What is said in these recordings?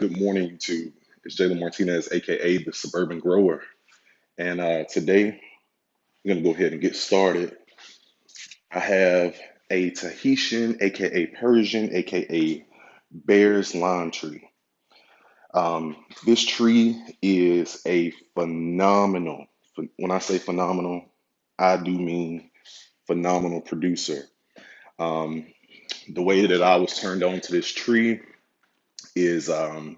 Good morning, YouTube. It's Jalen Martinez, aka the Suburban Grower, and today I'm gonna go ahead and get started. I have a Tahitian, aka Persian, aka Bear's Lime tree. This tree is a phenomenal. When I say phenomenal, I do mean phenomenal producer. Um, the way that I was turned on to this tree is I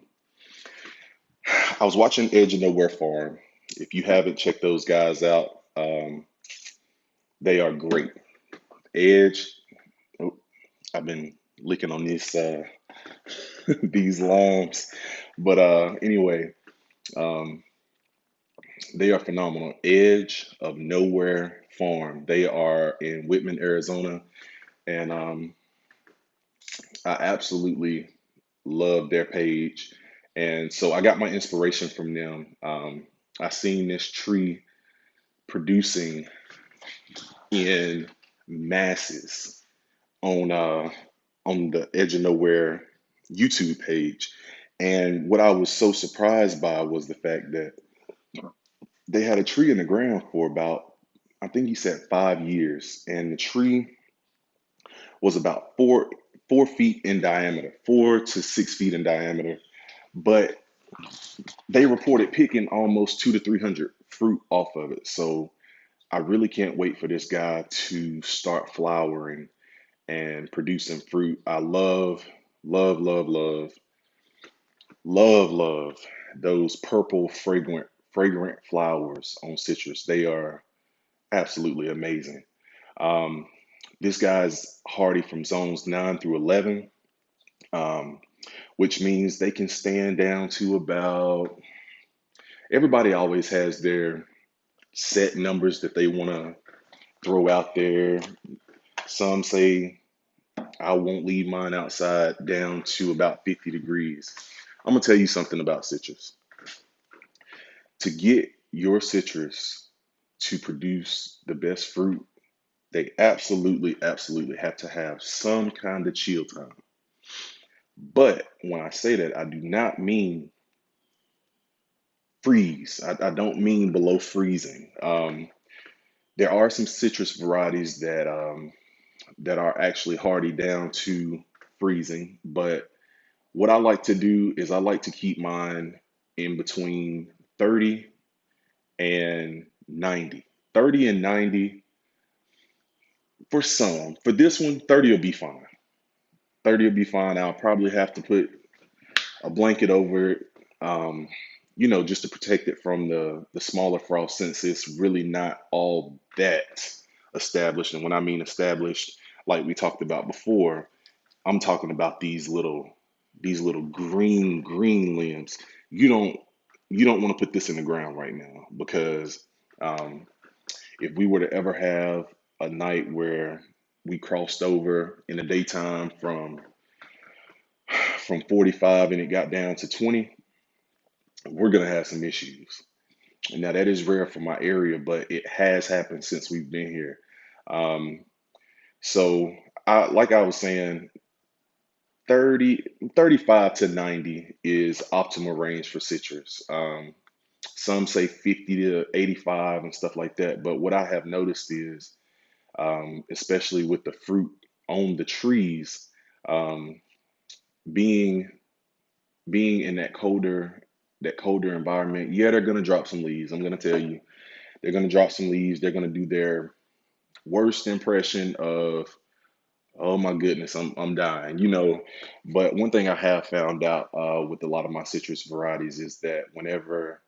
was watching Edge of Nowhere Farm. If you haven't checked those guys out, they are great. Edge, oh, I've been licking on this these limes, but anyway, um, they are phenomenal. Edge of Nowhere Farm. They are in Whitman, Arizona, and I absolutely love their page. And so I got my inspiration from them. I seen this tree producing in masses on the Edge of Nowhere YouTube page. And what I was so surprised by was the fact that they had a tree in the ground for about, I think he said 5 years, and the tree was about 4 feet in diameter, 4 to 6 feet in diameter. But they reported picking almost 200 to 300 fruit off of it. So I really can't wait for this guy to start flowering and producing fruit. I love, love, love, love those purple, fragrant flowers on citrus. They are absolutely amazing. Um, this guy's hardy from zones 9 through 11, um, which means they can stand down to about, everybody always has their set numbers that they want to throw out there. Some say I won't leave mine outside down to about 50 degrees. I'm gonna tell you something about citrus. To get your citrus to produce the best fruit, they absolutely have to have some kind of chill time. But when I say that, I do not mean freeze. I don't mean below freezing. There are some citrus varieties that are actually hardy down to freezing, but what I like to do is I like to keep mine in between 30 and 90. 30 and 90 for some. For this one, 30 will be fine. 30 will be fine. I'll probably have to put a blanket over it, um, just to protect it from the smaller frost since it's really not all that established. And when I mean established, like we talked about before, I'm talking about these little green limbs. You don't you don't want to put this in the ground right now because um, if we were to ever have a night where we crossed over in the daytime from 45 and it got down to 20, we're gonna have some issues. And now that is rare for my area, but it has happened since we've been here. Um, so like I was saying, 35 to 90 is optimal range for citrus. Some say 50 to 85 and stuff like that. But what I have noticed is, especially with the fruit on the trees, um, being being in that colder environment, yeah, they're gonna drop some leaves. I'm gonna tell you, they're gonna drop some leaves. They're gonna do their worst impression of, oh my goodness, I'm dying, But one thing I have found out with a lot of my citrus varieties is that whenever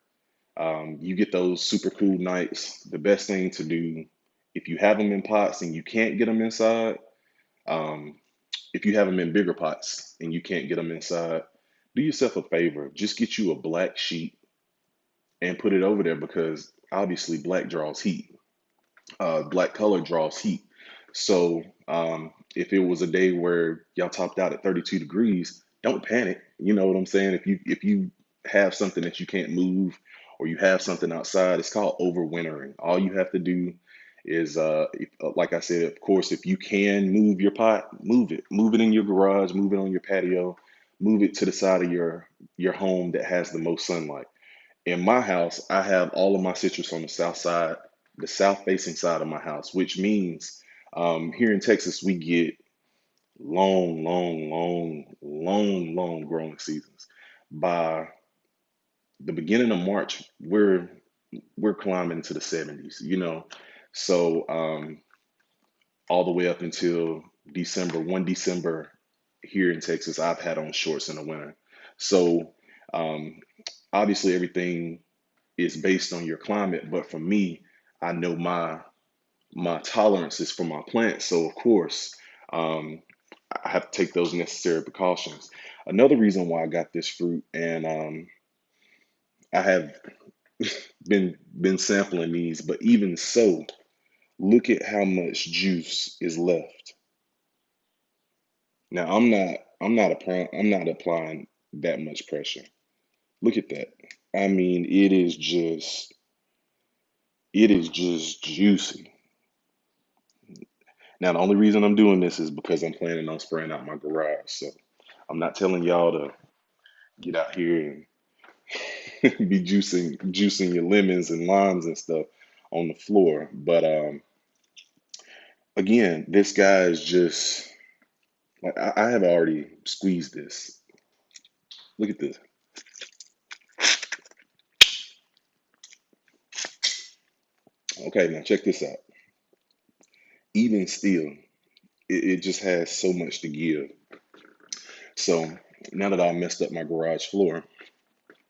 you get those super cool nights, the best thing to do if you have them in pots and you can't get them inside, um, if you have them in bigger pots and you can't get them inside, do yourself a favor. Just get you a black sheet and put it over there because obviously black draws heat. Black color draws heat. So if it was a day where y'all topped out at 32 degrees, don't panic. You know what I'm saying? If you have something that you can't move or you have something outside, it's called overwintering. All you have to do is, like I said, of course, if you can move your pot, move it. Move it in your garage, move it on your patio. move it to the side of your home that has the most sunlight. In my house, I have all of my citrus on the south side, the south facing side of my house, which means here in Texas, we get long growing seasons. By the beginning of March, we're climbing to the 70s, you know. So all the way up until December, 1 December here in Texas, I've had on shorts in the winter. So um, obviously everything is based on your climate, but for me, I know my tolerances for my plants. So of course, um, I have to take those necessary precautions. Another reason why I got this fruit, and I have been sampling these, but even so, look at how much juice is left. Now I'm not applying that much pressure. Look at that. I mean, it is just juicy. Now the only reason I'm doing this is because I'm planning on spraying out my garage. So I'm not telling y'all to get out here and be juicing your lemons and limes and stuff on the floor. But again, this guy is just like I have already squeezed this. Look at this. Okay, now check this out. Even still, it just has so much to give. So now that I messed up my garage floor,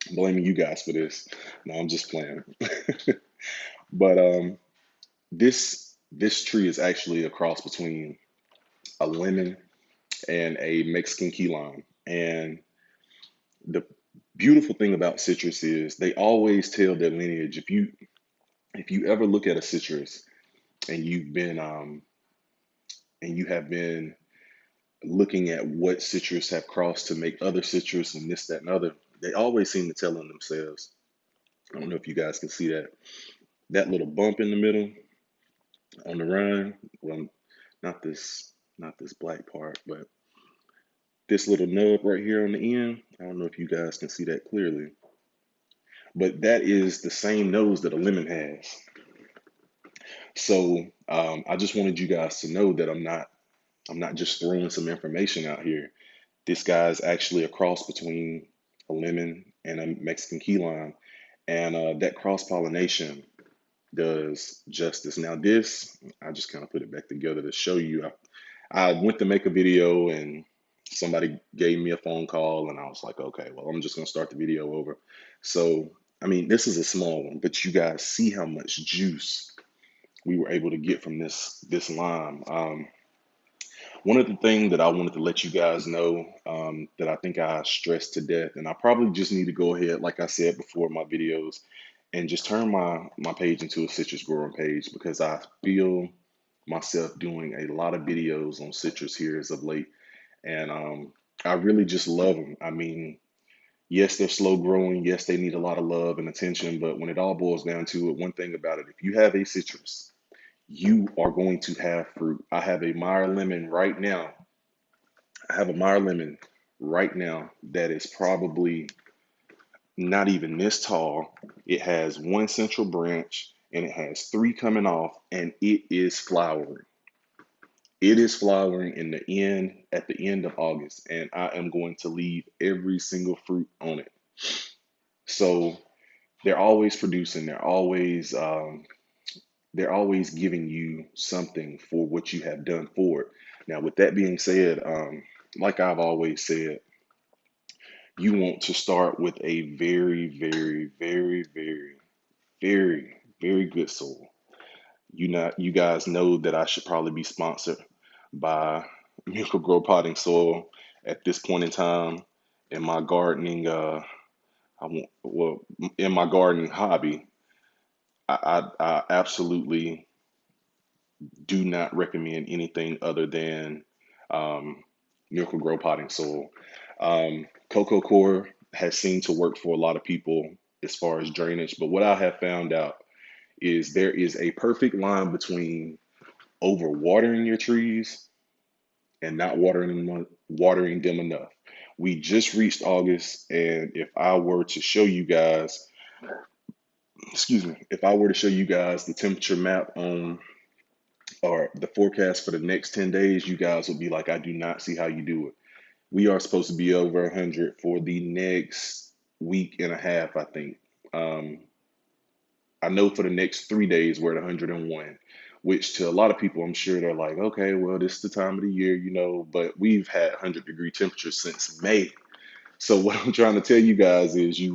I'm blaming you guys for this. No, I'm just playing. But this tree is actually a cross between a lemon and a Mexican key lime. And the beautiful thing about citrus is they always tell their lineage. If you ever look at a citrus and you have been looking at what citrus have crossed to make other citrus and this, that, and other, they always seem to tell on themselves. I don't know if you guys can see that. That little bump in the middle on the rind, well, not this black part, but this little nub right here on the end. I don't know if you guys can see that clearly, but that is the same nose that a lemon has. So I just wanted you guys to know that I'm not just throwing some information out here. This guy's actually a cross between a lemon and a Mexican key lime, and that cross pollination does justice. Now, this I just kind of put it back together to show you. I went to make a video and somebody gave me a phone call, and I was like, okay, well, I'm just gonna start the video over. So, I mean, this is a small one, but you guys see how much juice we were able to get from this lime. One of the things that I wanted to let you guys know that I think I stressed to death, and I probably just need to go ahead, like I said before in my videos, and just turn my page into a citrus growing page because I feel myself doing a lot of videos on citrus here as of late, and I really just love them. I mean, yes, they're slow growing. Yes, they need a lot of love and attention, but when it all boils down to it, one thing about it, if you have a citrus, you are going to have fruit. I have a Meyer lemon right now. I have a Meyer lemon right now that is probably not even this tall. It has one central branch and it has three coming off, and it is flowering. It is flowering at the end of August, and I am going to leave every single fruit on it. So they're always producing. They're always giving you something for what you have done for it. Now, with that being said, like I've always said, you want to start with a very good soil. You guys know that I should probably be sponsored by Miracle Grow Potting Soil at this point in time in my gardening. In my gardening hobby, I absolutely do not recommend anything other than um, Miracle Grow Potting Soil. Coco Core has seemed to work for a lot of people as far as drainage, but what I have found out is there is a perfect line between over watering your trees and not watering them enough. We just reached August, and if I were to show you guys, excuse me, if I were to show you guys the temperature map on or the forecast for the next 10 days, you guys would be like, I do not see how you do it. We are supposed to be over 100 for the next week and a half, I think. Um, I know for the next 3 days we're at 101, which to a lot of people, I'm sure they're like, okay, well, this is the time of the year, but we've had 100-degree temperatures since May. So what I'm trying to tell you guys is you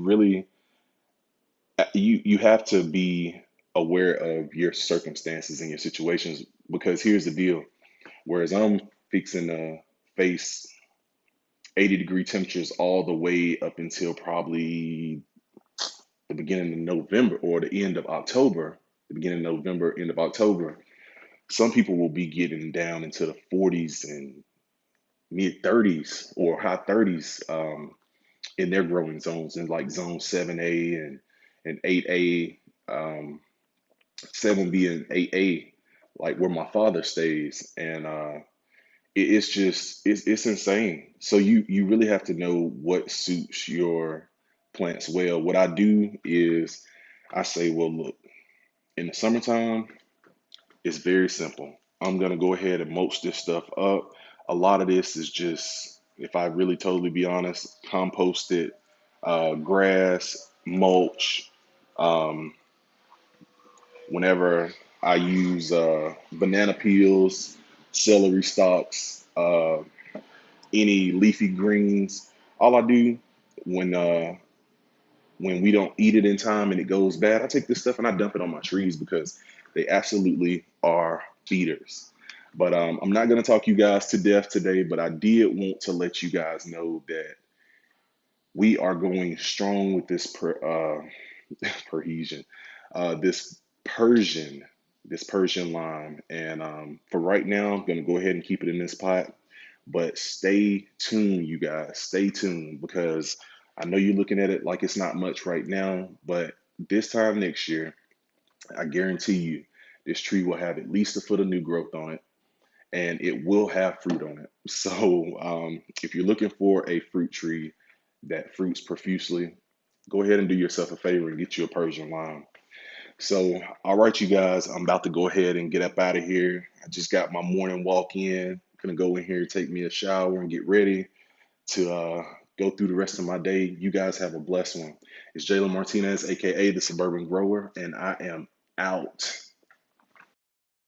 have to be aware of your circumstances and your situations, because here's the deal. Whereas I'm fixing to face 80-degree temperatures all the way up until probably the beginning of November or the end of October, the beginning of November, end of October, some people will be getting down into the 40s and mid 30s or high 30s in their growing zones, in like zone 7A and 8A, 7B and 8A, like where my father stays. And it's just it's insane. So you really have to know what suits your plants well. What I do is I say, well, look, in the summertime, it's very simple. I'm gonna go ahead and mulch this stuff up. A lot of this is just, if I really totally be honest, composted grass, mulch. Um, Whenever I use banana peels, celery stalks, any leafy greens, all I do when uh, when we don't eat it in time and it goes bad, I take this stuff and I dump it on my trees because they absolutely are feeders. But I'm not going to talk you guys to death today, but I did want to let you guys know that we are going strong with Persian, this Persian, this Persian lime. And for right now, I'm going to go ahead and keep it in this pot. But stay tuned, you guys. Stay tuned, because I know you're looking at it like it's not much right now, but this time next year, I guarantee you, this tree will have at least a foot of new growth on it, and it will have fruit on it. So if you're looking for a fruit tree that fruits profusely, go ahead and do yourself a favor and get you a Persian lime. So, all right, you guys, I'm about to go ahead and get up out of here. I just got my morning walk in. Gonna go in here, take me a shower, and get ready to go through the rest of my day. You guys have a blessed one. It's Jalen Martinez, aka the Suburban Grower, and I am out.